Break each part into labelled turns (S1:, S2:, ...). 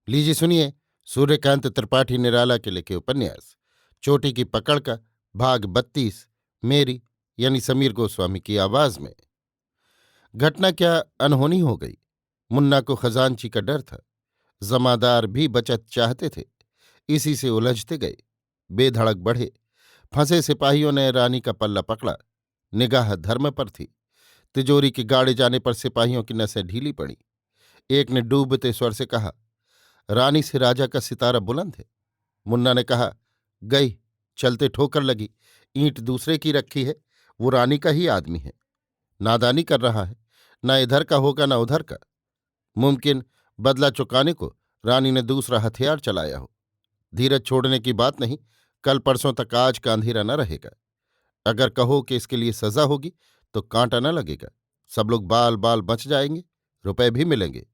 S1: लीजिए सुनिए। सूर्यकांत त्रिपाठी निराला के लिखे उपन्यास चोटी की पकड़ का भाग 32 मेरी यानी समीर गोस्वामी की आवाज में। घटना क्या अनहोनी हो गई। मुन्ना को खजांची का डर था। जमादार भी बचत चाहते थे। इसी से उलझते गए। बेधड़क बढ़े। फंसे सिपाहियों ने रानी का पल्ला पकड़ा। निगाह धर्म पर थी। तिजोरी के गाड़े जाने पर सिपाहियों की नसें ढीली पड़ी। एक ने डूबते स्वर से कहा, रानी से राजा का सितारा बुलंद है। मुन्ना ने कहा, गई, चलते ठोकर लगी। ईंट दूसरे की रखी है, वो रानी का ही आदमी है। नादानी कर रहा है, न इधर का होगा न उधर का। मुमकिन बदला चुकाने को रानी ने दूसरा हथियार चलाया हो। धीरज छोड़ने की बात नहीं, कल परसों तक आज का अंधेरा न रहेगा। अगर कहो कि इसके लिए सजा होगी तो कांटा न लगेगा। सब लोग बाल बाल बच जाएंगे, रुपए भी मिलेंगे।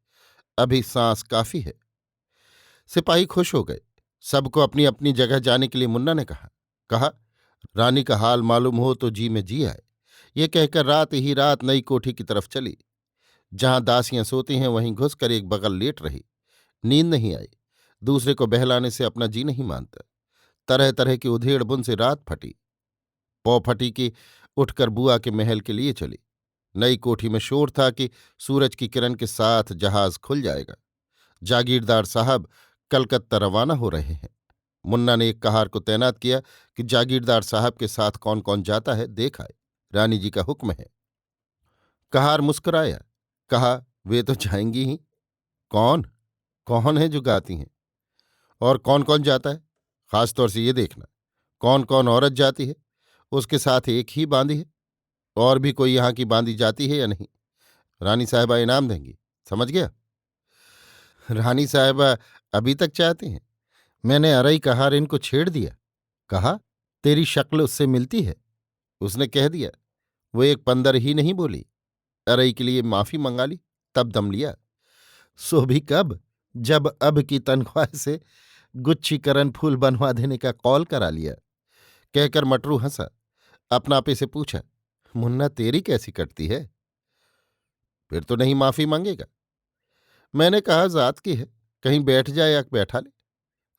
S1: अभी सांस काफी है। सिपाही खुश हो गए। सबको अपनी अपनी जगह जाने के लिए मुन्ना ने कहा, रानी का हाल मालूम हो तो जी में जी आए। ये कहकर रात ही रात नई कोठी की तरफ चली। जहां दासियां सोती हैं वहीं घुसकर एक बगल लेट रही। नींद नहीं आई। दूसरे को बहलाने से अपना जी नहीं मानता। तरह तरह की उधेड़ बुन से रात फटी। पौ फटी की उठकर बुआ के महल के लिए चली। नई कोठी में शोर था कि सूरज की किरण के साथ जहाज खुल जाएगा। जागीरदार साहब कलकत्ता रवाना हो रहे हैं। मुन्ना ने एक कहार को तैनात किया कि जागीरदार साहब के साथ कौन कौन जाता है देख आए। रानी जी का हुक्म है। कहार मुस्कुराया। कहा, वे तो जाएंगी ही। कौन कौन है जो गाती हैं? और कौन कौन जाता है? खासतौर से ये देखना, कौन कौन औरत जाती है। उसके साथ एक ही बांदी है? और भी कोई यहां की बांदी जाती है या नहीं? रानी साहबा इनाम देंगी, समझ गया? रानी साहबा अभी तक चाहती हैं। मैंने अरई कहार इनको छेड़ दिया। कहा, तेरी शक्ल उससे मिलती है। उसने कह दिया। वो एक पंदर ही नहीं बोली। अरई के लिए माफी मंगा ली, तब दम लिया। सो भी कब, जब अब की तनख्वाह से गुच्छीकरण फूल बनवा देने का कौल करा लिया। कहकर मटरू हंसा। अपना आपे से पूछा, मुन्ना तेरी कैसी कटती है? फिर तो नहीं माफी मांगेगा। मैंने कहा, जात की है, कहीं बैठ जाए या बैठा ले।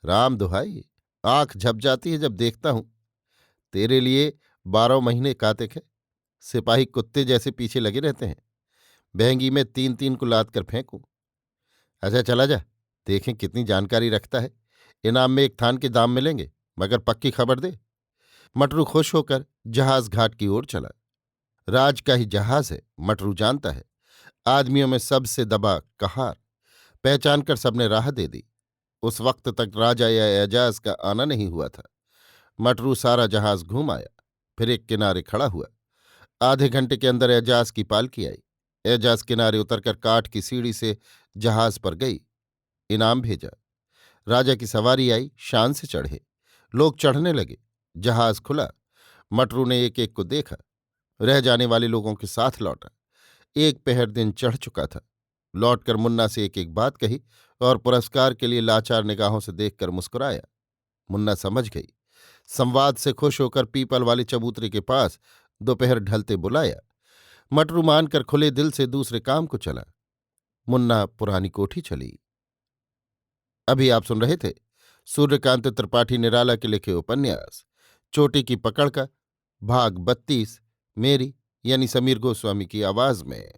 S1: राम दुहाई, आंख झप जाती है जब देखता हूं। तेरे लिए 12 महीने कातिक है। सिपाही कुत्ते जैसे पीछे लगे रहते हैं। बहंगी में 3-3 को लाद कर फेंकूं। अच्छा चला जा, देखें कितनी जानकारी रखता है। इनाम में एक थान के दाम मिलेंगे, मगर पक्की खबर दे। मटरू खुश होकर जहाज घाट की ओर चला। राज का ही जहाज है, मटरू जानता है। आदमियों में सबसे दबा कहार। पहचान कर सबने राह दे दी। उस वक्त तक राजा या एजाज का आना नहीं हुआ था। मटरू सारा जहाज घूम आया, फिर एक किनारे खड़ा हुआ। आधे घंटे के अंदर एजाज की पालकी आई। एजाज किनारे उतरकर काठ की सीढ़ी से जहाज पर गई। इनाम भेजा। राजा की सवारी आई, शान से चढ़े। लोग चढ़ने लगे। जहाज खुला। मटरू ने एक एक को देखा। रह जाने वाले लोगों के साथ लौटा। एक पहर दिन चढ़ चुका था। लौटकर मुन्ना से एक एक बात कही और पुरस्कार के लिए लाचार निगाहों से देखकर मुस्कुराया। मुन्ना समझ गई। संवाद से खुश होकर पीपल वाले चबूतरे के पास दोपहर ढलते बुलाया। मटरू मानकर खुले दिल से दूसरे काम को चला। मुन्ना पुरानी कोठी चली। अभी आप सुन रहे थे सूर्यकांत त्रिपाठी निराला के लिखे उपन्यास चोटी की पकड़ का भाग 32 मेरी यानी समीर गोस्वामी की आवाज में।